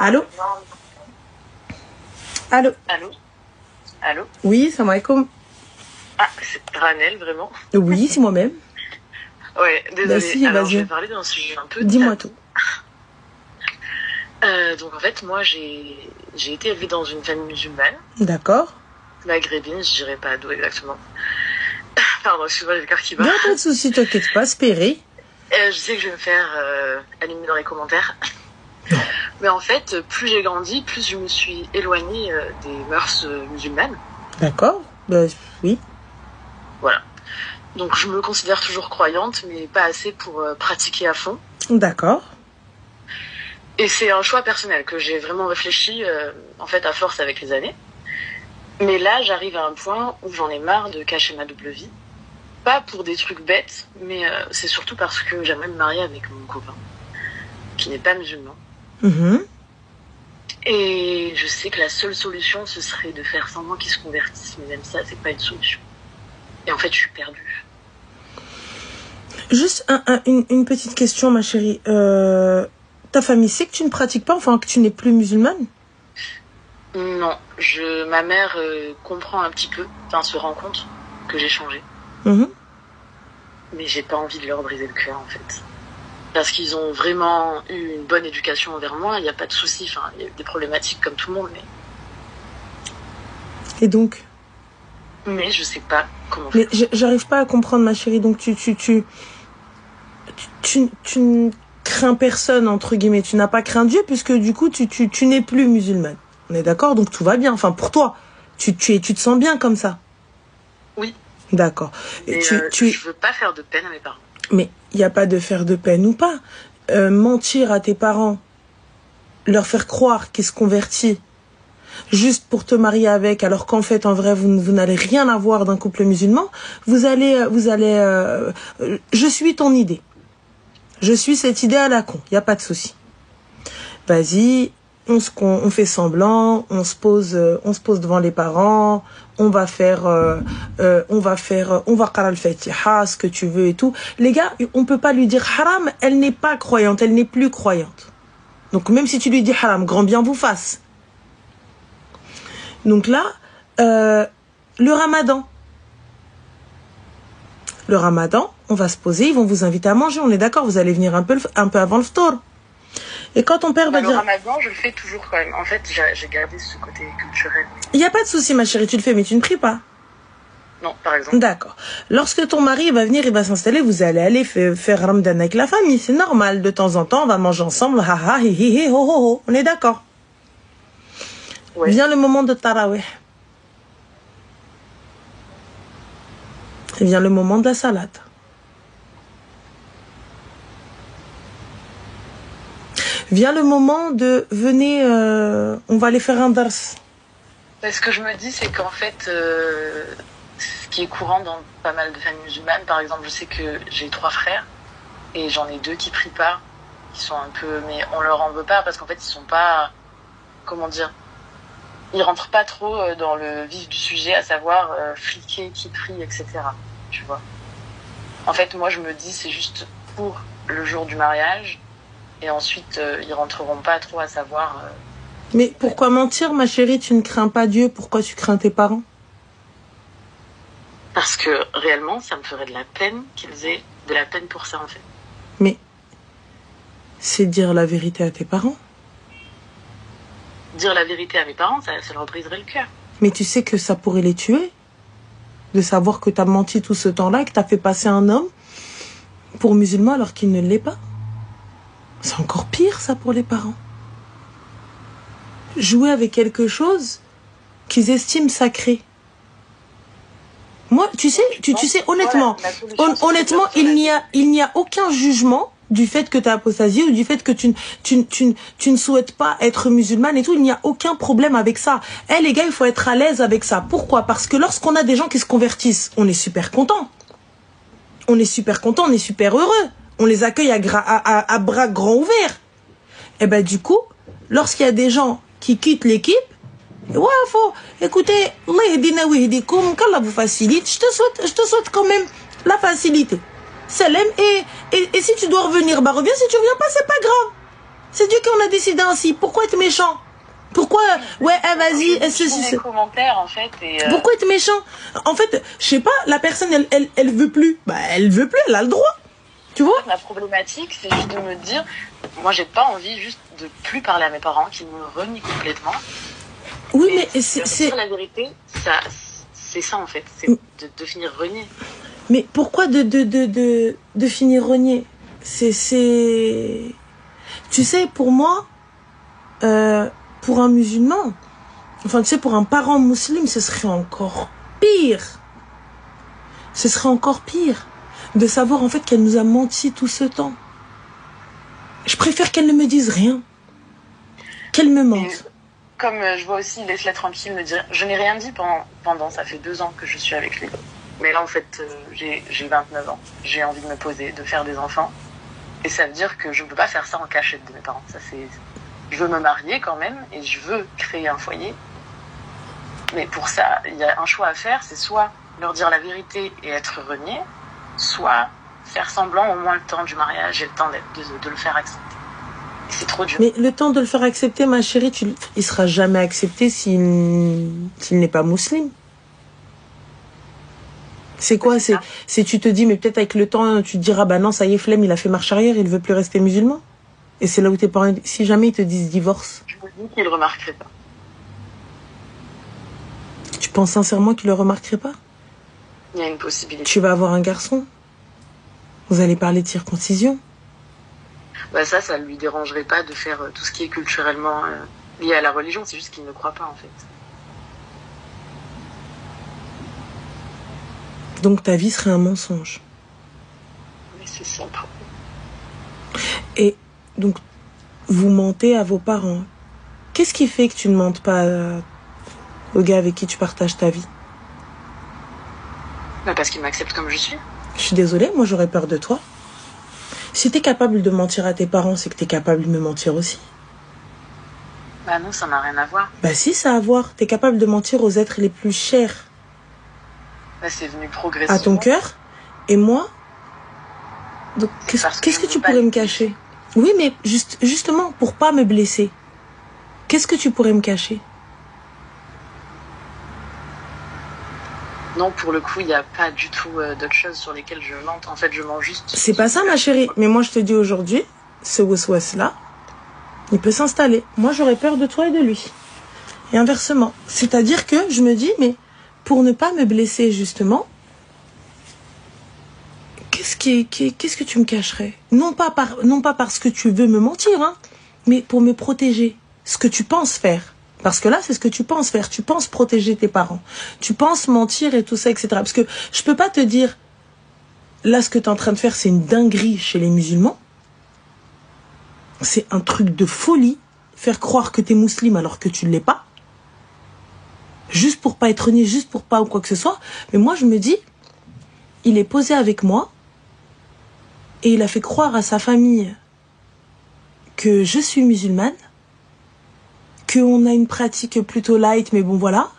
Allô? Allô? Allô? Allô? Oui, salam alaikum. Ah, c'est Ranel, vraiment? Oui, c'est moi-même. Ouais, désolée. Si, alors, vas-y. je vais parler d'un sujet un peu... Dis-moi tout. Donc, en fait, moi, j'ai été élevée dans une famille musulmane. D'accord. Maghrébine, je dirais pas d'où exactement. Pardon, excuse-moi, j'ai le cœur qui bat. Non, pas de soucis, t'inquiète pas, espérez. Je sais que je vais me faire allumer dans les commentaires. Mais en fait, plus j'ai grandi, plus je me suis éloignée des mœurs musulmanes. D'accord. Oui. Voilà. Donc, je me considère toujours croyante, mais pas assez pour pratiquer à fond. D'accord. Et c'est un choix personnel que j'ai vraiment réfléchi, en fait, à force avec les années. Mais là, j'arrive à un point où j'en ai marre de cacher ma double vie. Pas pour des trucs bêtes, mais c'est surtout parce que j'aimerais me marier avec mon copain, qui n'est pas musulman. Et je sais que la seule solution, ce serait de faire semblant qu'il se convertisse. Mais même ça, c'est pas une solution. Et en fait, je suis perdue. Juste une petite question, ma chérie. Ta famille sait que tu ne pratiques pas, enfin que tu n'es plus musulmane? Non, ma mère comprend un petit peu, enfin se rend compte que j'ai changé. Mais j'ai pas envie de leur briser le cœur, en fait. Parce qu'ils ont vraiment eu une bonne éducation envers moi, il n'y a pas de souci, enfin, il y a eu des problématiques comme tout le monde, mais... Et donc? Mais je sais pas comment Mais faire. j'arrive pas à comprendre, ma chérie, donc tu ne crains personne, entre guillemets, tu n'as pas craint Dieu, puisque du coup, tu n'es plus musulmane. On est d'accord? Donc tout va bien, enfin pour toi, tu te sens bien comme ça? Oui. D'accord. Et je veux pas faire de peine à mes parents. Mais il n'y a pas de faire de peine ou pas. Mentir à tes parents, leur faire croire qu'ils se convertissent juste pour te marier avec, alors qu'en fait, en vrai, vous n'allez rien avoir d'un couple musulman, vous allez, je suis ton idée. Je suis cette idée à la con, il n'y a pas de souci. Vas-y, on fait semblant, on se pose devant les parents, on va qara al-Fatiha, ce que tu veux et tout. Les gars, on peut pas lui dire haram, elle n'est pas croyante, elle n'est plus croyante. Donc même si tu lui dis haram, grand bien vous fasse. Donc là, le ramadan. Le ramadan, on va se poser, ils vont vous inviter à manger, on est d'accord, vous allez venir un peu avant le ftour. Et quand ton père va dire... Le ramadan, je le fais toujours quand même. En fait, j'ai gardé ce côté culturel. Il n'y a pas de souci, ma chérie, tu le fais, mais tu ne pries pas. Non, par exemple. D'accord. Lorsque ton mari va venir, il va s'installer, vous allez aller faire Ramadan avec la famille. C'est normal, de temps en temps, on va manger ensemble. Ha ha, hi hi hi, ho ho ho. On est d'accord. Ouais. Vient le moment de Tarawih. Vient le moment de la salade. Vient le moment de venez, on va aller faire un dars. Ce que je me dis, c'est qu'en fait, ce qui est courant dans pas mal de familles musulmanes, par exemple, je sais que j'ai 3 frères et j'en ai 2 qui prient pas, qui sont un peu, mais on leur en veut pas parce qu'en fait, ils sont pas, comment dire, ils rentrent pas trop dans le vif du sujet, à savoir fliquer qui prie, etc. Tu vois. En fait, moi, je me dis, c'est juste pour le jour du mariage. Et ensuite, ils rentreront pas trop à savoir... Mais pourquoi mentir, ma chérie? Tu ne crains pas Dieu. Pourquoi tu crains tes parents? Parce que, réellement, ça me ferait de la peine qu'ils aient de la peine pour ça, en fait. Mais c'est dire la vérité à tes parents. Dire la vérité à mes parents, ça leur briserait le cœur. Mais tu sais que ça pourrait les tuer. De savoir que tu as menti tout ce temps-là, que tu as fait passer un homme pour musulman alors qu'il ne l'est pas. C'est encore pire, ça, pour les parents. Jouer avec quelque chose qu'ils estiment sacré. Moi, tu sais, honnêtement, honnêtement, il n'y a aucun jugement du fait que tu as apostasie ou du fait que tu ne souhaites pas être musulmane et tout. Il n'y a aucun problème avec ça. Les gars, il faut être à l'aise avec ça. Pourquoi? Parce que lorsqu'on a des gens qui se convertissent, on est super content. On est super content, on est super heureux. On les accueille à bras grands ouverts. Et ben du coup, lorsqu'il y a des gens qui quittent l'équipe, ouais, faut, écoutez, qu'Allah vous facilite. Je te souhaite quand même la facilité. Salam, et si tu dois revenir, bah reviens. Si tu reviens pas, c'est pas grave. C'est Dieu qui en a décidé ainsi. Pourquoi être méchant? Pourquoi, ouais, vas-y, les commentaires, en fait, Pourquoi être méchant? En fait, je sais pas, la personne, elle veut plus. Bah, elle veut plus, elle a le droit. Tu vois? La problématique, c'est juste de me dire, moi, j'ai pas envie juste de plus parler à mes parents, qui me renient complètement. Oui, mais c'est... Dire la vérité, c'est ça, en fait. C'est de finir renié. Mais pourquoi de finir renié? C'est... Tu sais, pour moi, pour un musulman, enfin, tu sais, pour un parent musulman, ce serait encore pire. Ce serait encore pire de savoir, en fait, qu'elle nous a menti tout ce temps. Je préfère qu'elle ne me dise rien. Qu'elle me mente. Comme je vois aussi, laisse-la tranquille, me dire, je n'ai rien dit pendant, ça fait 2 ans que je suis avec lui. Mais là, en fait, j'ai 29 ans. J'ai envie de me poser, de faire des enfants. Et ça veut dire que je ne peux pas faire ça en cachette de mes parents. Ça, c'est... Je veux me marier quand même et je veux créer un foyer. Mais pour ça, il y a un choix à faire. C'est soit leur dire la vérité et être renié, soit faire semblant au moins le temps du mariage et le temps de le faire accepter. Et c'est trop dur. Mais le temps de le faire accepter, ma chérie, il sera jamais accepté s'il n'est pas musulman. C'est quoi? C'est tu te dis, mais peut-être avec le temps, tu te diras, bah non, ça y est, flemme, il a fait marche arrière, il veut plus rester musulman. Et c'est là où tes parents, si jamais ils te disent divorce. Je me dis qu'ils ne le remarqueraient pas. Tu penses sincèrement qu'ils le remarqueraient pas? Il y a une possibilité. Tu vas avoir un garçon. Vous allez parler de circoncision. Bah ça lui dérangerait pas de faire tout ce qui est culturellement lié à la religion. C'est juste qu'il ne croit pas, en fait. Donc ta vie serait un mensonge. Mais c'est ça le problème. Et donc, vous mentez à vos parents. Qu'est-ce qui fait que tu ne mentes pas au gars avec qui tu partages ta vie? Bah parce qu'il m'accepte comme je suis. Je suis désolée, moi j'aurais peur de toi. Si t'es capable de mentir à tes parents, c'est que t'es capable de me mentir aussi. Bah non, ça n'a rien à voir. Bah si, ça a à voir. T'es capable de mentir aux êtres les plus chers. Bah c'est venu progressivement. À ton cœur. Et moi, donc qu'est-ce que tu pourrais me cacher? Oui, mais justement, pour pas me blesser, qu'est-ce que tu pourrais me cacher? Non, pour le coup, il n'y a pas du tout d'autres choses sur lesquelles je mente. En fait, je mens juste... C'est pas ça, ma chérie. Mais moi, je te dis aujourd'hui, ce waswas-là, il peut s'installer. Moi, j'aurais peur de toi et de lui. Et inversement. C'est-à-dire que je me dis, mais pour ne pas me blesser, justement, qu'est-ce que tu me cacherais? Non pas parce que tu veux me mentir, hein, mais pour me protéger. Ce que tu penses faire. Parce que là, c'est ce que tu penses faire. Tu penses protéger tes parents. Tu penses mentir et tout ça, etc. Parce que je peux pas te dire, là, ce que tu es en train de faire, c'est une dinguerie chez les musulmans. C'est un truc de folie. Faire croire que tu es musulman alors que tu ne l'es pas. Juste pour pas être renié, juste pour pas ou quoi que ce soit. Mais moi, je me dis, il est posé avec moi et il a fait croire à sa famille que je suis musulmane, qu'on a une pratique plutôt light, mais bon, voilà.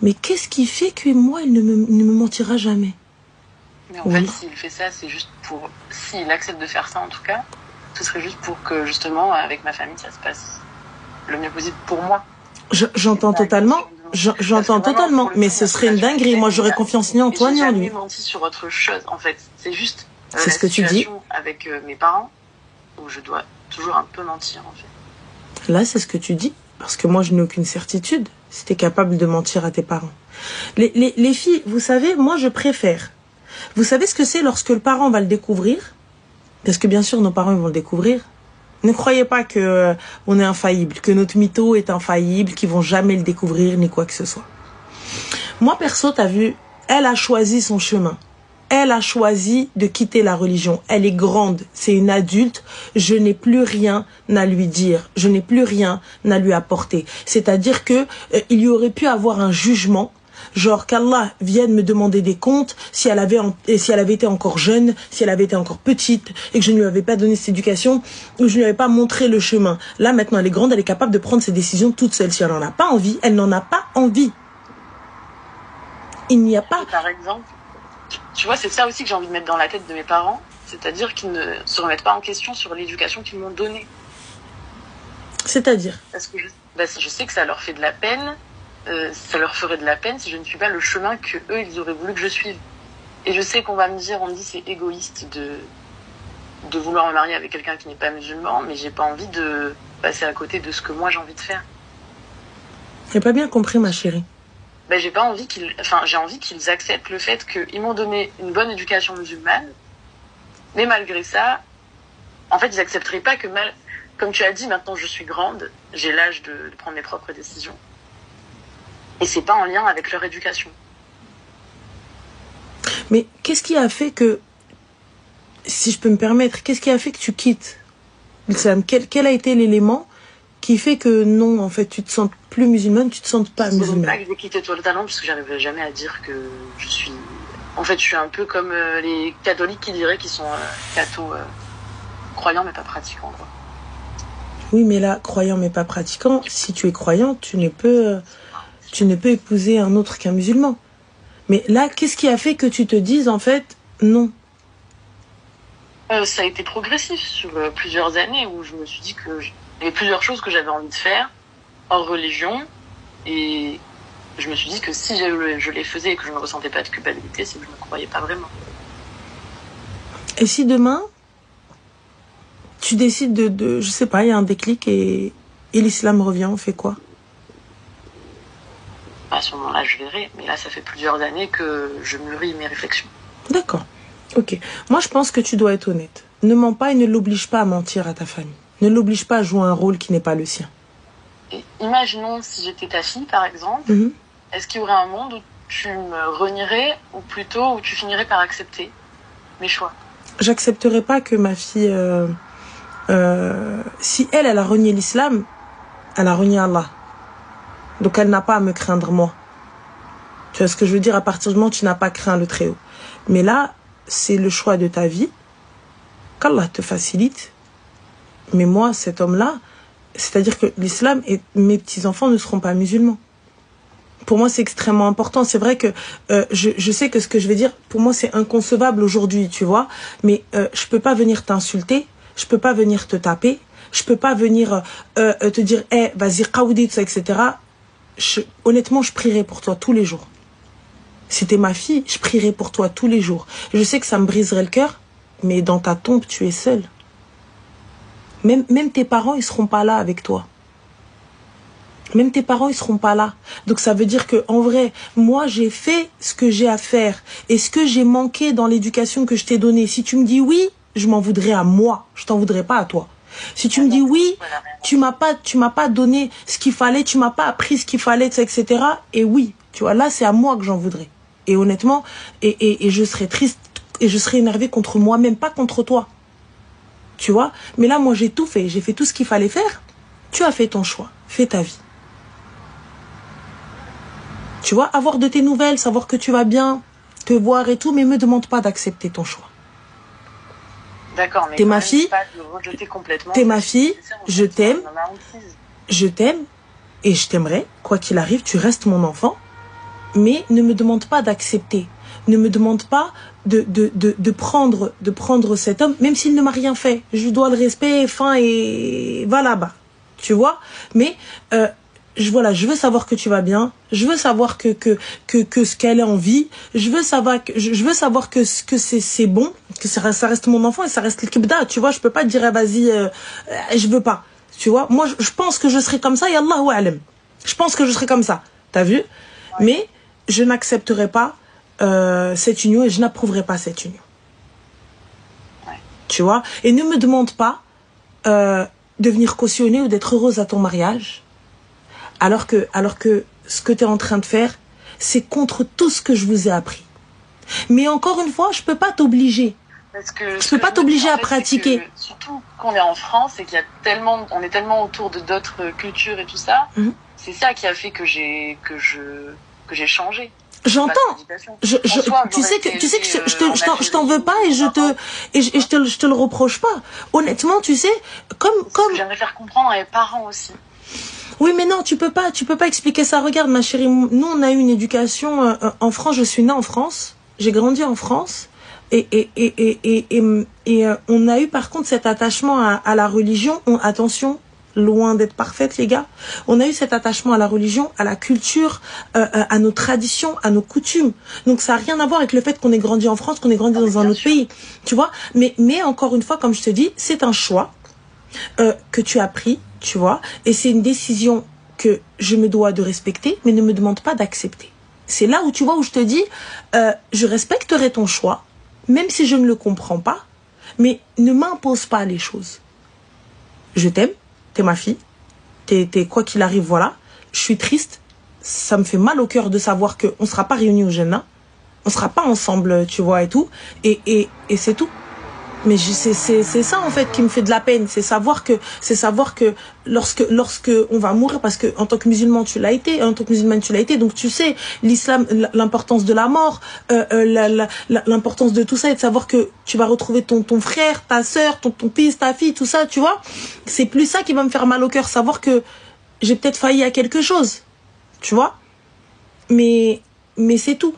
Mais qu'est-ce qui fait que moi, il ne me mentira jamais? Mais en fait, s'il fait ça, c'est juste pour... S'il accepte de faire ça, en tout cas, ce serait juste pour que, justement, avec ma famille, ça se passe le mieux possible pour moi. J'entends totalement, mais ce serait une dinguerie. Moi, j'aurais confiance ni en toi, ni en lui. J'ai jamais menti sur autre chose, en fait. C'est juste c'est ce que tu dis avec mes parents, où je dois toujours un peu mentir, en fait. Là, c'est ce que tu dis. Parce que moi, je n'ai aucune certitude si tu es capable de mentir à tes parents. Les filles, vous savez, moi, je préfère. Vous savez ce que c'est lorsque le parent va le découvrir? Parce que bien sûr, nos parents ils vont le découvrir. Ne croyez pas que on est infaillible, que notre mytho est infaillible, qu'ils vont jamais le découvrir, ni quoi que ce soit. Moi, perso, t'as vu, elle a choisi son chemin. Elle a choisi de quitter la religion. Elle est grande, c'est une adulte. Je n'ai plus rien à lui dire. Je n'ai plus rien à lui apporter. C'est-à-dire que il y aurait pu avoir un jugement, genre qu'Allah vienne me demander des comptes si elle avait été encore jeune, si elle avait été encore petite et que je ne lui avais pas donné cette éducation ou je ne lui avais pas montré le chemin. Là, maintenant, elle est grande, elle est capable de prendre ses décisions toute seule. Si elle n'en a pas envie, elle n'en a pas envie. Il n'y a pas... Par exemple, tu vois, c'est ça aussi que j'ai envie de mettre dans la tête de mes parents, c'est-à-dire qu'ils ne se remettent pas en question sur l'éducation qu'ils m'ont donnée. C'est-à-dire? Parce que je sais que ça leur fait de la peine, ça leur ferait de la peine si je ne suis pas le chemin que eux ils auraient voulu que je suive. Et je sais qu'on va me dire, on me dit c'est égoïste de vouloir me marier avec quelqu'un qui n'est pas musulman, mais j'ai pas envie de passer à côté de ce que moi j'ai envie de faire. J'ai pas bien compris, ma chérie. Ben, j'ai envie qu'ils acceptent le fait qu'ils m'ont donné une bonne éducation musulmane, mais malgré ça, en fait, ils accepteraient pas que comme tu as dit, maintenant je suis grande, j'ai l'âge de prendre mes propres décisions. Et c'est pas en lien avec leur éducation. Mais qu'est-ce qui a fait que, si je peux me permettre, qu'est-ce qui a fait que tu quittes l'islam? Quel a été l'élément qui fait que non, en fait, tu te sens plus musulmane, tu te sens pas musulmane? C'est pas que j'ai quitté totalement, parce que j'arriverai jamais à dire que je suis... En fait, je suis un peu comme les catholiques qui diraient qu'ils sont croyants mais pas pratiquants, quoi. Oui, mais là, croyant mais pas pratiquant, si tu es croyant, tu ne peux épouser un autre qu'un musulman. Mais là, qu'est-ce qui a fait que tu te dises, en fait, non? Ça a été progressif sur plusieurs années où je me suis dit que il y avait plusieurs choses que j'avais envie de faire hors religion, et je me suis dit que si je les faisais et que je ne ressentais pas de culpabilité, c'est que je ne me croyais pas vraiment. Et si demain, tu décides je sais pas, il y a un déclic et l'islam revient, on fait quoi? À ce moment-là, je verrai, mais là, ça fait plusieurs années que je mûris mes réflexions. D'accord. Ok. Moi, je pense que tu dois être honnête. Ne mens pas et ne l'oblige pas à mentir à ta famille. Ne l'oblige pas à jouer un rôle qui n'est pas le sien. Et imaginons si j'étais ta fille, par exemple, est-ce qu'il y aurait un monde où tu me renierais, ou plutôt où tu finirais par accepter mes choix? J'accepterai pas que ma fille... si elle a renié l'islam, elle a renié Allah. Donc elle n'a pas à me craindre moi. Tu vois ce que je veux dire? À partir du moment où tu n'as pas craint le Très-Haut. Mais là, c'est le choix de ta vie. Qu'Allah te facilite. Mais moi, cet homme-là, c'est-à-dire que l'islam et mes petits-enfants ne seront pas musulmans. Pour moi, c'est extrêmement important. C'est vrai que je sais que ce que je vais dire, pour moi, c'est inconcevable aujourd'hui, tu vois. Mais je peux pas venir t'insulter. Je peux pas venir te taper. Je peux pas venir te dire, vas-y, qaoudi, tout ça, etc. Honnêtement, je prierai pour toi tous les jours. Si t'es ma fille, je prierai pour toi tous les jours. Je sais que ça me briserait le cœur, mais dans ta tombe, tu es seule. Même tes parents, ils seront pas là avec toi. Même tes parents, ils seront pas là. Donc ça veut dire que, en vrai, moi, j'ai fait ce que j'ai à faire. Et ce que j'ai manqué dans l'éducation que je t'ai donnée. Si tu me dis oui, je m'en voudrais à moi. Je t'en voudrais pas à toi. Si tu me dis oui, tu m'as pas donné ce qu'il fallait, tu m'as pas appris ce qu'il fallait, etc. Et oui, tu vois, là, c'est à moi que j'en voudrais. Et honnêtement, et je serais triste et je serais énervée contre moi-même, pas contre toi. Tu vois? Mais là, moi, j'ai tout fait. J'ai fait tout ce qu'il fallait faire. Tu as fait ton choix. Fais ta vie. Tu vois? Avoir de tes nouvelles, savoir que tu vas bien, te voir et tout, mais me demande pas d'accepter ton choix. D'accord, mais t'es ma fille, t'es ma fille, je t'aime, et je t'aimerai, quoi qu'il arrive, tu restes mon enfant, mais ne me demande pas d'accepter, ne me demande pas de prendre cet homme, même s'il ne m'a rien fait, je lui dois le respect, fin, et va là-bas, tu vois, mais je veux savoir que tu vas bien, je veux savoir que ce qu'elle a envie, je veux savoir que c'est bon, que ça reste mon enfant et ça reste le kibda, tu vois, je peux pas te dire vas-y je veux pas, tu vois, moi je pense que je serai comme ça et Allahu a'lam. Je pense que je serai comme ça, t'as vu? Ouais. Mais je n'accepterai pas cette union et je n'approuverai pas cette union. Ouais. Tu vois, et ne me demande pas de venir cautionner ou d'être heureuse à ton mariage. Alors que ce que tu es en train de faire, c'est contre tout ce que je vous ai appris. Mais encore une fois, je peux pas t'obliger. Je peux pas t'obliger à pratiquer. Surtout qu'on est en France et on est tellement autour de d'autres cultures et tout ça. C'est ça qui a fait que j'ai changé. J'entends. Tu sais que je t'en veux pas et je te le reproche pas. Honnêtement, tu sais, comme j'aimerais faire comprendre à mes parents aussi. Oui, mais non, tu peux pas expliquer ça. Regarde, ma chérie, nous, on a eu une éducation en France. Je suis née en France. J'ai grandi en France. Et on a eu, par contre, cet attachement à la religion. Attention, loin d'être parfaite, les gars. On a eu cet attachement à la religion, à la culture, à nos traditions, à nos coutumes. Donc ça n'a rien à voir avec le fait qu'on ait grandi en France, qu'on ait grandi dans un autre pays. Tu vois, mais encore une fois, comme je te dis, c'est un choix que tu as pris, tu vois, et c'est une décision que je me dois de respecter, mais ne me demande pas d'accepter. C'est là où tu vois, où je te dis, je respecterai ton choix, même si je ne le comprends pas, mais ne m'impose pas les choses. Je t'aime, t'es ma fille, t'es quoi qu'il arrive, voilà. Je suis triste, ça me fait mal au cœur de savoir qu'on ne sera pas réunis au Jannah, on ne sera pas ensemble, tu vois, et tout, et c'est tout. Mais c'est ça en fait qui me fait de la peine, c'est savoir que lorsque on va mourir, parce que en tant que musulman tu l'as été, en tant que musulmane tu l'as été, donc tu sais l'islam, l'importance de la mort, l'importance de tout ça, et de savoir que tu vas retrouver ton frère, ta sœur, ton fils, ta fille, tout ça, tu vois. C'est plus ça qui va me faire mal au cœur, savoir que j'ai peut-être failli à quelque chose, tu vois. Mais c'est tout.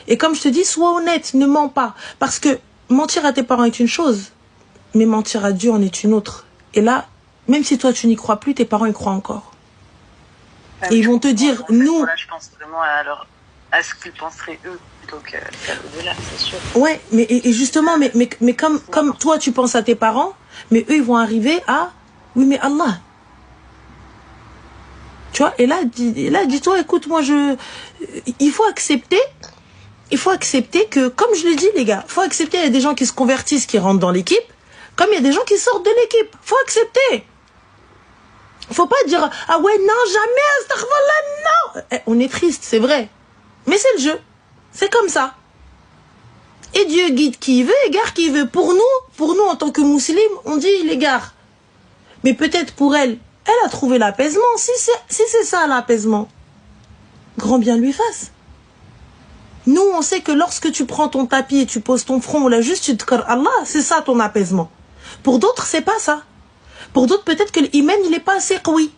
Et comme je te dis, sois honnête, ne mens pas, parce que mentir à tes parents est une chose, mais mentir à Dieu en est une autre. Et là, même si toi tu n'y crois plus, tes parents y croient encore. Et ils vont te dire, nous... Là, je pense vraiment à ce qu'ils penseraient eux, plutôt qu'à au-delà, c'est sûr. Ouais, mais et justement, mais comme toi tu penses à tes parents, mais eux ils vont arriver à... Oui, mais Allah. Tu vois, et là dis-toi, écoute, moi il faut accepter... Il faut accepter que, comme je l'ai dit les gars, il faut accepter, il y a des gens qui se convertissent, qui rentrent dans l'équipe, comme il y a des gens qui sortent de l'équipe. Il faut accepter. Il ne faut pas dire, ah ouais, non, jamais, astaghfirullah, non. On est triste, c'est vrai. Mais c'est le jeu. C'est comme ça. Et Dieu guide qui veut, égare qui veut. Pour nous, en tant que musulmans, on dit, il égare. Mais peut-être pour elle, elle a trouvé l'apaisement. Si c'est ça l'apaisement, grand bien lui fasse. Nous, on sait que lorsque tu prends ton tapis et tu poses ton front, ou là juste tu te cœurs Allah, c'est ça ton apaisement. Pour d'autres, c'est pas ça. Pour d'autres, peut-être que l'iman, il n'est pas assez oui.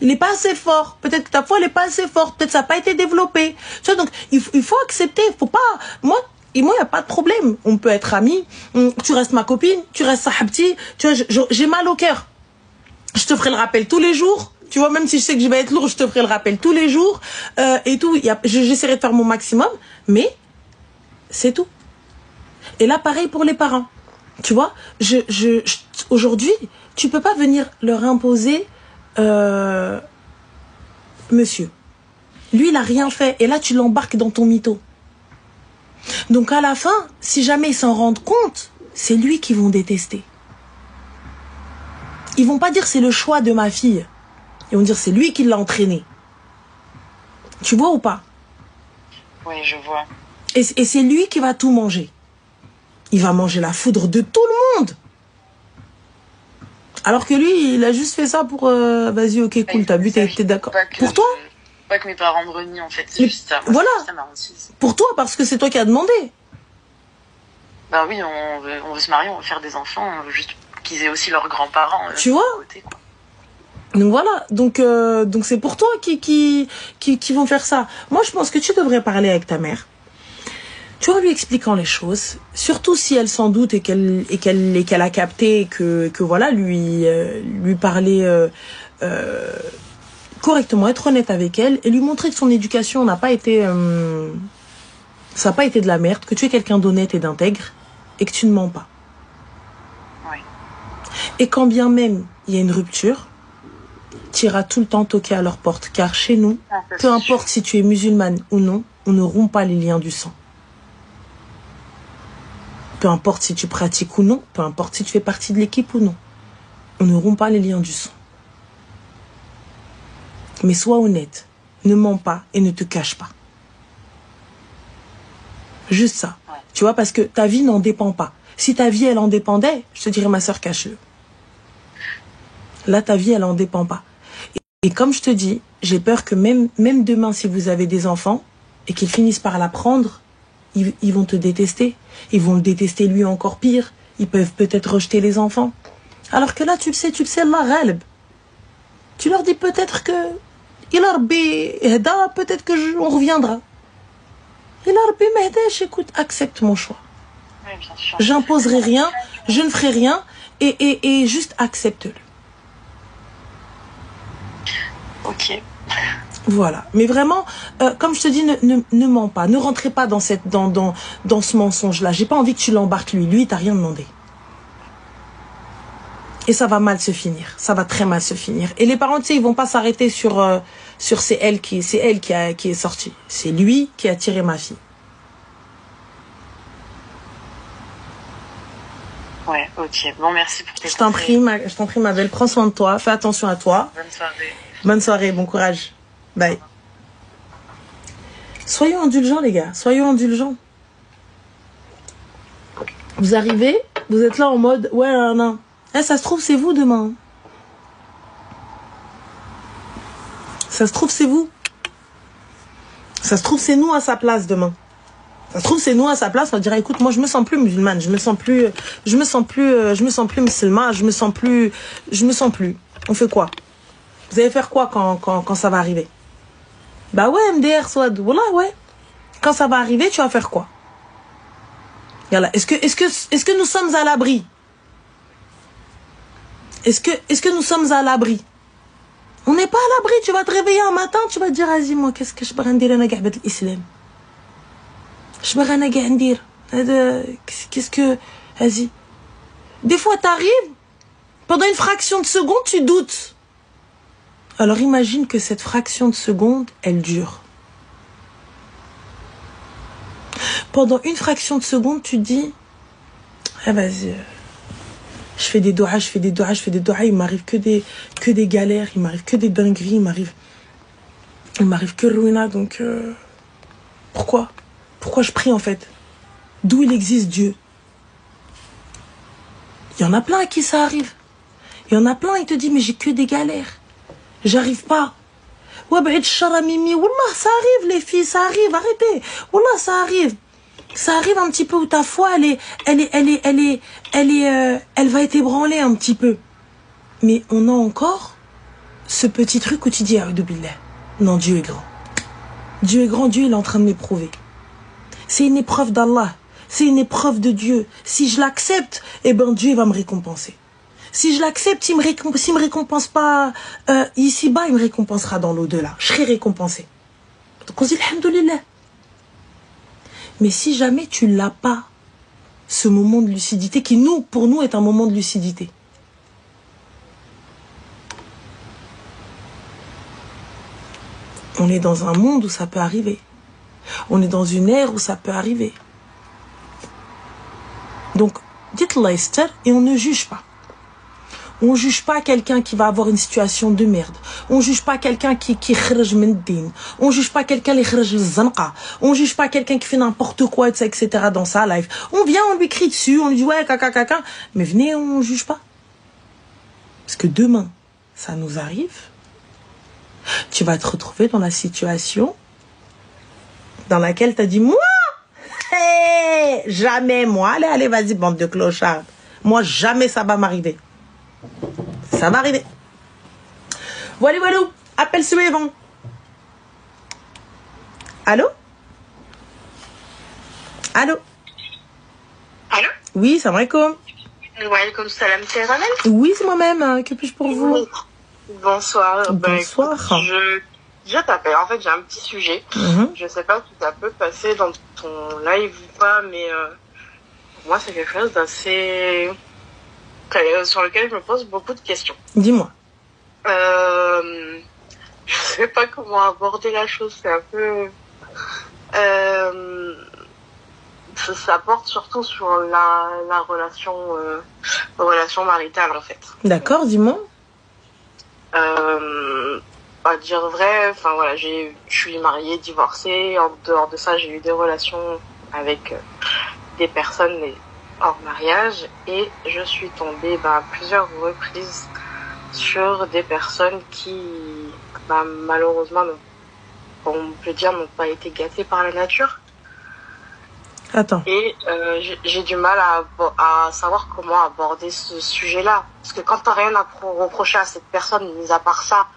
Il n'est pas assez fort. Peut-être que ta foi, elle n'est pas assez forte. Peut-être que ça n'a pas été développé. Tu vois, donc, il faut accepter. Faut pas... Moi, il n'y a pas de problème. On peut être amis. Tu restes ma copine. Tu restes sahabti. Tu vois, j'ai mal au cœur. Je te ferai le rappel tous les jours. Tu vois, même si je sais que je vais être lourd, je te ferai le rappel tous les jours. Et tout. J'essaierai de faire mon maximum. Mais, c'est tout. Et là, pareil pour les parents. Tu vois, aujourd'hui, tu peux pas venir leur imposer... monsieur. Lui, il a rien fait. Et là, tu l'embarques dans ton mytho. Donc, à la fin, si jamais ils s'en rendent compte, c'est lui qu'ils vont détester. Ils vont pas dire c'est le choix de ma fille. Ils vont dire c'est lui qui l'a entraîné. Tu vois ou pas? Oui, je vois. Et c'est lui qui va tout manger. Il va manger la foudre de tout le monde. Alors que lui, il a juste fait ça pour... vas-y, ok, cool, t'as bu, t'es d'accord. Pour toi? Pas que mes parents me renient, en fait. C'est juste ça. Voilà. Ça m'a rendu. Pour toi, parce que c'est toi qui as demandé. Bah oui, on veut se marier, on veut faire des enfants, on veut juste qu'ils aient aussi leurs grands-parents. Tu vois côté, quoi. Donc voilà, donc c'est pour toi qui vont faire ça. Moi, je pense que tu devrais parler avec ta mère. Tu vois, en lui expliquant les choses, surtout si elle s'en doute et qu'elle a capté que voilà, lui parler correctement, être honnête avec elle et lui montrer que son éducation n'a pas été ça n'a pas été de la merde, que tu es quelqu'un d'honnête et d'intègre et que tu ne mens pas. Oui. Et quand bien même il y a une rupture, tu iras tout le temps toquer à leur porte, car chez nous, peu importe si tu es musulmane ou non, on ne rompt pas les liens du sang. Peu importe si tu pratiques ou non, peu importe si tu fais partie de l'équipe ou non, on ne rompt pas les liens du sang. Mais sois honnête, ne mens pas et ne te cache pas. Juste ça. Ouais. Tu vois, parce que ta vie n'en dépend pas. Si ta vie, elle en dépendait, je te dirais, ma soeur, cache-le. Là, ta vie, elle en dépend pas. Et comme je te dis, j'ai peur que même demain, si vous avez des enfants et qu'ils finissent par l'apprendre, ils vont te détester. Ils vont le détester lui encore pire. Ils peuvent peut-être rejeter les enfants. Alors que là, tu le sais, Allah ghalb. Tu leur dis peut-être que il a rabbi hda, peut-être que on reviendra. Il a rabbi mahdash, écoute, accepte mon choix. Oui, bien sûr. J'imposerai rien, je ne ferai rien et juste accepte-le. Ok. Voilà. Mais vraiment, comme je te dis, ne mens pas. Ne rentrez pas dans ce mensonge-là. J'ai pas envie que tu l'embarques lui. Lui, il t'a rien demandé. Et ça va mal se finir. Ça va très mal se finir. Et les parents, tu sais, ils vont pas s'arrêter sur c'est elle qui est sortie. C'est lui qui a tiré ma fille. Ouais, ok. Bon, merci pour tes conseils. Je t'en prie, ma belle. Prends soin de toi. Fais attention à toi. Bonne soirée. Bonne soirée. Bon courage. Bye. Soyons indulgents, les gars. Soyons indulgents. Vous arrivez, vous êtes là en mode, ouais, non. Eh, ça se trouve, c'est vous demain. Ça se trouve, c'est vous. Ça se trouve, c'est nous à sa place demain. Ça se trouve, c'est nous à sa place. On dirait, écoute, moi, je me sens plus musulmane. Je me sens plus musulman. Je me sens plus. On fait quoi? Vous allez faire quoi quand ça va arriver? Bah ouais, MDR, soit, voilà, ouais. Quand ça va arriver, tu vas faire quoi? Yalla. Est-ce que nous sommes à l'abri? Est-ce que nous sommes à l'abri? On n'est pas à l'abri. Tu vas te réveiller un matin, tu vas te dire, vas-y, moi, qu'est-ce que je peux dire à l'islam? Je peux dire, qu'est-ce que, vas-y. Des fois, t'arrives, pendant une fraction de seconde, tu doutes. Alors imagine que cette fraction de seconde, elle dure. Pendant une fraction de seconde, tu te dis, ah vas-y, je fais des doigts, il m'arrive que des galères, il m'arrive que des dingueries, il m'arrive que ruina, donc pourquoi je prie en fait? D'où il existe Dieu? Il y en a plein à qui ça arrive. Il y en a plein, il te dit, mais j'ai que des galères. J'arrive pas. Ouais, bah, charamimi, wallah, ça arrive, les filles, ça arrive, arrêtez. Wallah, ça arrive. Ça arrive un petit peu où ta foi, elle va être ébranlée un petit peu. Mais on a encore ce petit truc où tu dis, ah, billah. Non, Dieu est grand. Dieu est grand, Dieu, il est en train de m'éprouver. C'est une épreuve d'Allah. C'est une épreuve de Dieu. Si je l'accepte, eh ben, Dieu va me récompenser. Si je l'accepte, s'il me récompense pas ici-bas, il me récompensera dans l'au-delà. Je serai récompensé. Donc on dit alhamdoulilah. Mais si jamais tu l'as pas, ce moment de lucidité qui pour nous est un moment de lucidité. On est dans un monde où ça peut arriver. On est dans une ère où ça peut arriver. Donc, dites-le Esther et on ne juge pas. On juge pas quelqu'un qui va avoir une situation de merde. On juge pas quelqu'un qui khraj min din. On juge pas quelqu'un qui khraj zanqa. On juge pas quelqu'un qui fait n'importe quoi, etc. dans sa life. On vient, on lui crie dessus, on lui dit ouais, caca. Mais venez, on juge pas. Parce que demain, ça nous arrive. Tu vas te retrouver dans la situation dans laquelle tu as dit moi, hey, jamais moi. Allez, vas-y, bande de clochards. Moi, jamais ça va m'arriver. Ça va arriver. Voilà. Appel suivant. Allô? Allô? Oui, salam alaikum. Wa alaikum salam, c'est Ramel? Oui, c'est moi-même. Que puis-je pour vous? Bonsoir. Bonsoir. Je t'appelle. En fait, j'ai un petit sujet. Je sais pas si ça peut passer dans ton live ou pas, mais pour moi, c'est quelque chose d'assez... sur lequel je me pose beaucoup de questions. Dis-moi. Je sais pas comment aborder la chose. C'est un peu... ça porte surtout sur la relation maritale, en fait. D'accord, dis-moi. À dire vrai, enfin voilà, je suis mariée, divorcée. En dehors de ça, j'ai eu des relations avec des personnes hors mariage et je suis tombée à plusieurs reprises sur des personnes qui malheureusement, on peut dire, n'ont pas été gâtées par la nature. Attends. Et j'ai du mal à savoir comment aborder ce sujet-là. Parce que quand t'as rien à reprocher à cette personne, mis à part ça,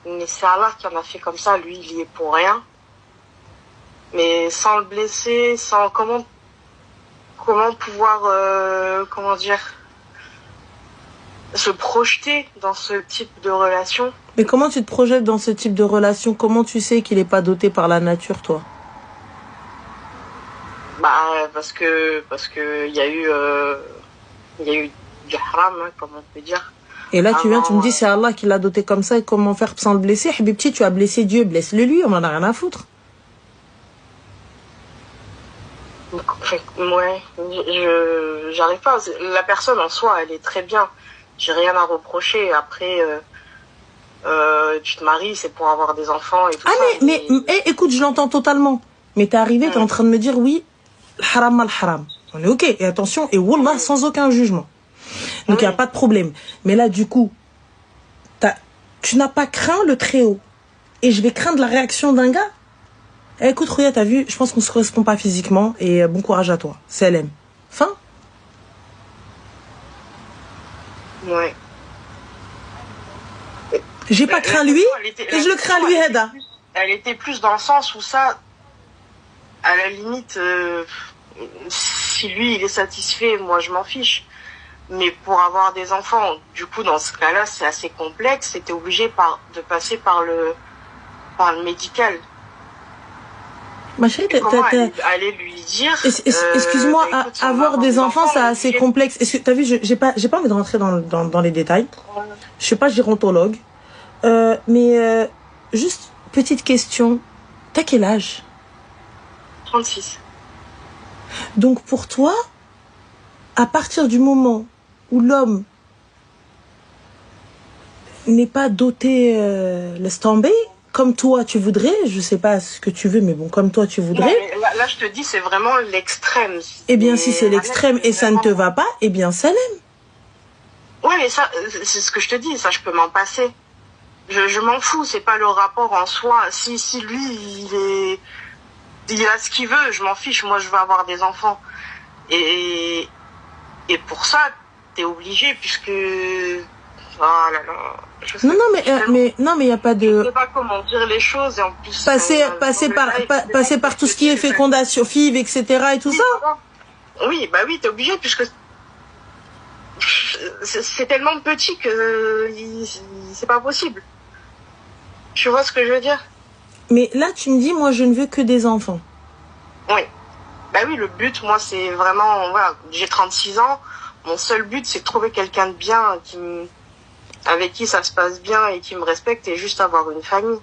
mais c'est Allah qui en a fait comme ça, lui il y est pour rien. Mais sans le blesser, sans comment pouvoir, comment dire, se projeter dans ce type de relation. Mais comment tu te projettes dans ce type de relation? Comment tu sais qu'il n'est pas doté par la nature, toi? Bah, parce que il y a eu du haram, hein, comme on peut dire. Et là, tu me dis, c'est Allah qui l'a doté comme ça, et comment faire sans le blesser? Habibti, tu as blessé Dieu, blesse-le lui, on en a rien à foutre. Ouais, j'arrive pas. La personne en soi, elle est très bien. J'ai rien à reprocher. Après, tu te maries, c'est pour avoir des enfants et tout ça. Mais écoute, je l'entends totalement. Mais t'es arrivé, t'es en train de me dire, oui, haram mal haram. On est ok. Et attention, et wallah, sans aucun jugement. Donc, il n'y a pas de problème. Mais là, du coup, tu n'as pas craint le très haut. Et je vais craindre la réaction d'un gars. Écoute, Rouya, t'as vu, je pense qu'on se correspond pas physiquement. Et bon courage à toi. CLM. Fin. Ouais. J'ai pas craint lui, et je le crains lui, Heda. Elle était plus dans le sens où ça, à la limite, si lui, il est satisfait, moi, je m'en fiche. Mais pour avoir des enfants, du coup, dans ce cas-là, c'est assez complexe. C'était obligé de passer par le médical. Ma chérie, aller lui dire. Excuse-moi, avoir des enfants, c'est assez complexe. Est-ce que t'as vu, j'ai pas envie de rentrer dans les détails. Je suis pas gérontologue, mais juste petite question. T'as quel âge? 36. Donc pour toi, à partir du moment où l'homme n'est pas doté, laisse tomber, comme toi tu voudrais, je sais pas ce que tu veux, mais bon, comme toi tu voudrais. Non, là, je te dis, c'est vraiment l'extrême. Eh bien, si c'est l'extrême et ça ne te va pas, eh bien, ça l'aime. Ouais, mais ça, c'est ce que je te dis, ça, je peux m'en passer. Je m'en fous, c'est pas le rapport en soi. Si lui, il a ce qu'il veut, je m'en fiche, moi, je veux avoir des enfants. Et pour ça, t'es obligé, puisque... Oh là là... Non, mais il n'y a pas de... Je sais pas comment dire les choses et en plus... Passer par tout ce qui est fécondation, FIV, etc. et tout ça. Oui, bah oui, t'es obligé puisque c'est tellement petit que c'est pas possible. Tu vois ce que je veux dire? Mais là, tu me dis, moi, je ne veux que des enfants. Oui. Bah oui, le but, moi, c'est vraiment... Voilà, j'ai 36 ans. Mon seul but, c'est de trouver quelqu'un de bien avec qui ça se passe bien et qui me respecte et juste avoir une famille.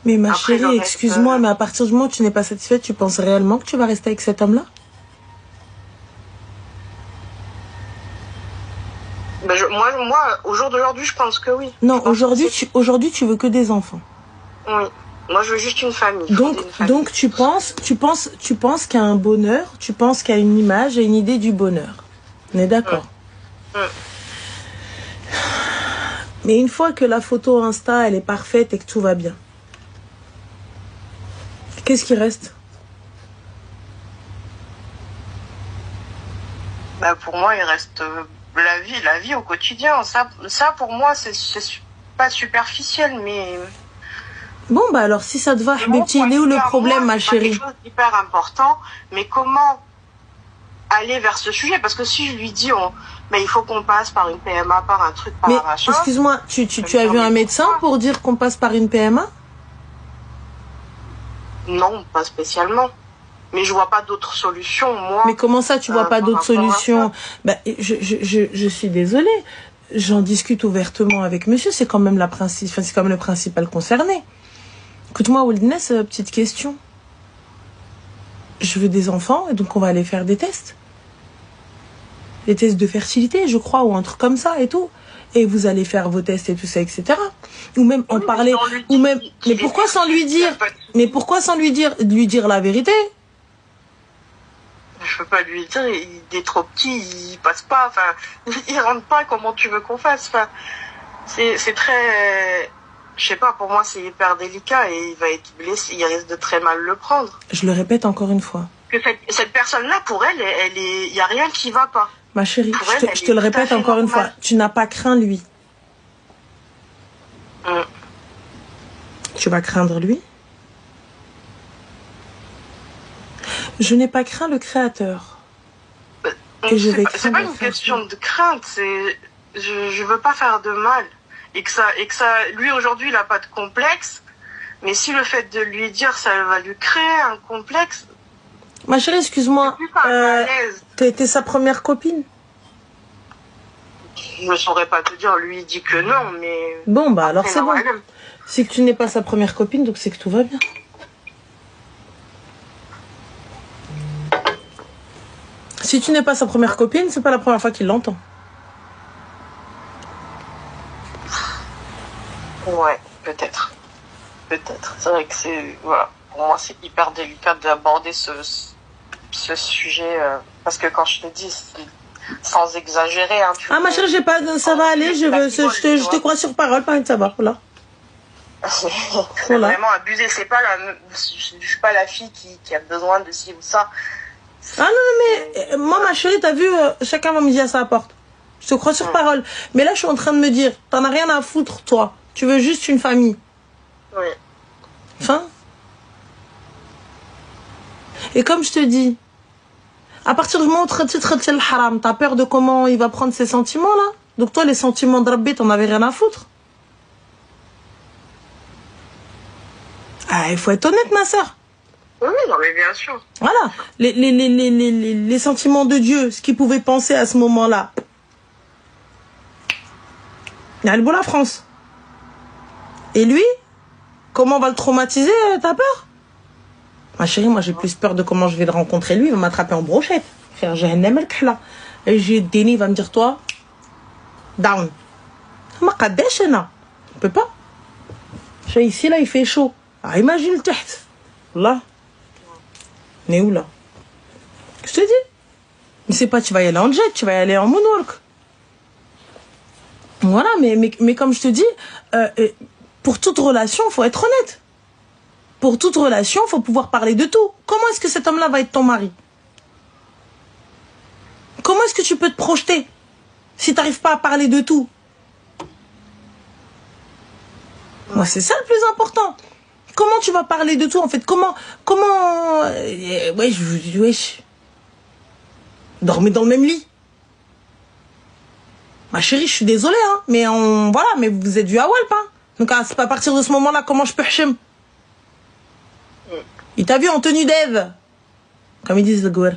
Mais ma chérie, excuse-moi, mais à partir du moment où tu n'es pas satisfaite, tu penses réellement que tu vas rester avec cet homme-là? Ben moi, au jour d'aujourd'hui, je pense que oui. Non, aujourd'hui, tu veux que des enfants. Oui. Moi, je veux juste une famille. Donc tu penses qu'il y a un bonheur, tu penses qu'il y a une image et une idée du bonheur. On est d'accord? Mais une fois que la photo Insta, elle est parfaite et que tout va bien, qu'est-ce qui reste? Bah pour moi, il reste la vie au quotidien. Ça pour moi, c'est pas superficiel, mais... Bon, bah alors, si ça te va, Habibti, il est où le problème, ma chérie? C'est quelque chose d'hyper important, mais comment aller vers ce sujet? Parce que si je lui dis, mais il faut qu'on passe par une PMA, par un truc, par un machin... Excuse-moi, tu as vu un médecin pour dire qu'on passe par une PMA? Non, pas spécialement. Mais je vois pas d'autres solutions, moi. Mais comment ça, tu vois pas d'autres solutions? Bah, je suis désolée. J'en discute ouvertement avec monsieur. C'est quand même c'est quand même le principal concerné. Écoute-moi, Wildness, petite question. Je veux des enfants, et donc on va aller faire des tests. Des tests de fertilité, je crois, ou un truc comme ça et tout. Et vous allez faire vos tests et tout ça, etc. Ou même en parler, ou même... Mais pourquoi sans lui dire? Mais pourquoi sans lui dire la vérité? Je peux pas lui dire, il est trop petit, il passe pas, enfin, il rentre pas, comment tu veux qu'on fasse? Enfin, c'est très... Je sais pas, pour moi, c'est hyper délicat et il va être blessé, il risque de très mal le prendre. Je le répète encore une fois. Que cette personne-là, pour elle, il y a rien qui va pas. Ma chérie, je te le répète encore une fois, tu n'as pas craint lui. Tu vas craindre lui? Je n'ai pas craint le créateur. C'est pas une question de crainte, je veux pas faire de mal. Et que ça, lui aujourd'hui, il a pas de complexe. Mais si le fait de lui dire, ça va lui créer un complexe. Ma chérie, excuse-moi. T'es sa première copine? Je ne saurais pas te dire. Lui, il dit que non, mais... Bon, bah alors c'est bon. C'est que tu n'es pas sa première copine, donc c'est que tout va bien. Si tu n'es pas sa première copine, c'est pas la première fois qu'il l'entend. Ouais, peut-être. Peut-être. C'est vrai que c'est... Voilà. Pour moi, c'est hyper délicat d'aborder ce sujet. Parce que quand je te dis... Sans exagérer, hein, ah ma chérie, j'ai pas, ça va aller, je te crois sur parole, pas de savoir, voilà. C'est vraiment abusé, je suis pas la fille qui a besoin de ci ou ça. Ah non, mais moi ma chérie, t'as vu, chacun va me dire à sa porte. Je te crois sur parole. Mais là, je suis en train de me dire, t'en as rien à foutre, toi. Tu veux juste une famille. Oui. Enfin. Et comme je te dis, à partir du moment où tu traites le haram, t'as peur de comment il va prendre ses sentiments, là? Donc toi, les sentiments de Rabbi, t'en avais rien à foutre. Ah, il faut être honnête, ma sœur. Oui, non, mais bien sûr. Voilà. Les sentiments de Dieu, ce qu'il pouvait penser à ce moment-là. Il y a le beau la France. Et lui, comment on va le traumatiser? T'as peur? Ma chérie, moi j'ai plus peur de comment je vais le rencontrer. Lui, il va m'attraper en brochette. Faire j'ai un aimel là. Et j'ai Déni, il va me dire toi, down. Ma kadeshena. On peut pas. Ici là, il fait chaud. Ah, imagine le tête. Là. On est où là? Je te dis. Mais c'est pas tu vas y aller en jet, tu vas y aller en moonwalk. Voilà, mais comme je te dis, pour toute relation, il faut être honnête. Pour toute relation, il faut pouvoir parler de tout. Comment est-ce que cet homme-là va être ton mari? Comment est-ce que tu peux te projeter si tu n'arrives pas à parler de tout? Moi, c'est ça le plus important. Comment tu vas parler de tout, en fait? Comment... Wesh. Dormez dans le même lit. Ma chérie, je suis désolée, hein. Mais voilà, mais vous êtes vu à Walp, hein. Donc, c'est pas à partir de ce moment-là, comment je peux hachem? Il t'a vu en tenue d'Ève, comme ils disent le gouer.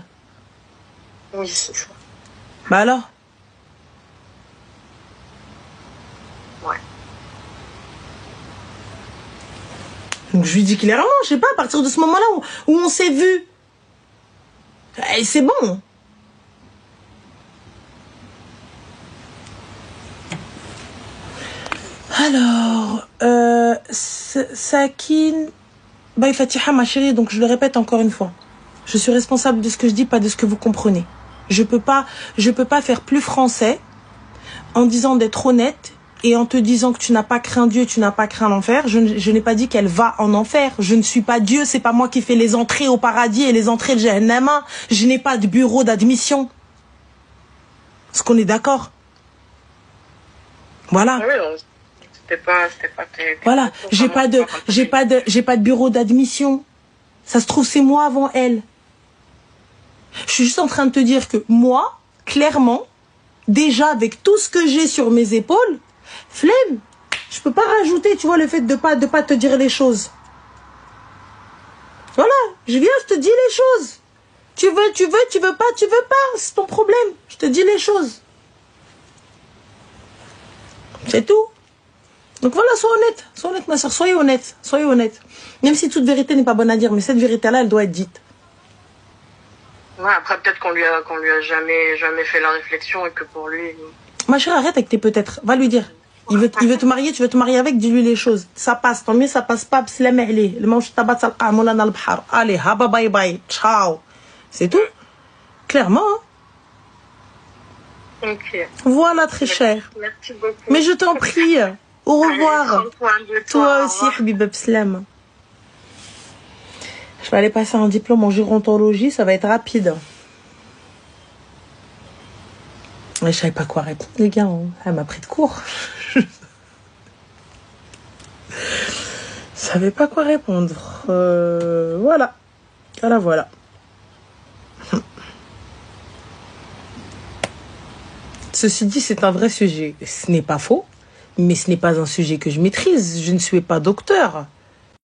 Oui, c'est ça. Bah alors? Ouais. Donc je lui dis clairement, je sais pas, à partir de ce moment-là où on s'est vu, c'est bon. Alors, Sakine... Bah, Fatiha, ma chérie, donc je le répète encore une fois. Je suis responsable de ce que je dis, pas de ce que vous comprenez. Je peux pas faire plus français en disant d'être honnête et en te disant que tu n'as pas craint Dieu, tu n'as pas craint l'enfer. Je n'ai pas dit qu'elle va en enfer. Je ne suis pas Dieu, c'est pas moi qui fais les entrées au paradis et les entrées de Jahannama. Je n'ai pas de bureau d'admission. Est-ce qu'on est d'accord? Voilà. Oui, c'était pas voilà, j'ai pas de bureau d'admission. Ça se trouve c'est moi avant elle. Je suis juste en train de te dire que moi, clairement, déjà avec tout ce que j'ai sur mes épaules, flemme. Je peux pas rajouter, tu vois, le fait de pas te dire les choses. Voilà, je viens, je te dis les choses. Tu veux pas, c'est ton problème. Je te dis les choses. C'est tout. Donc voilà, sois honnête ma soeur, soyez honnête. Même si toute vérité n'est pas bonne à dire, mais cette vérité-là, elle doit être dite. Ouais, après peut-être qu'on lui a jamais fait la réflexion et que pour lui... Ma chérie, arrête avec tes peut-être, va lui dire. Il veut te marier, tu veux te marier avec, dis-lui les choses. Ça passe, tant mieux, ça passe pas, bslam alayh. Le manche tabat salqa moulana al-bahar. Allez, haba bye bye, ciao. C'est tout. Clairement, hein. Ok. Voilà, très cher. Merci beaucoup. Mais je t'en prie. Au revoir. Allez, toi aussi, Habiba Bslam. Je vais aller passer un diplôme en gérontologie, ça va être rapide. Mais je savais pas quoi répondre, les gars. Elle m'a pris de court. Je savais pas quoi répondre. Voilà. Voilà. Ceci dit, c'est un vrai sujet. Ce n'est pas faux, mais ce n'est pas un sujet que je maîtrise. Je ne suis pas docteur.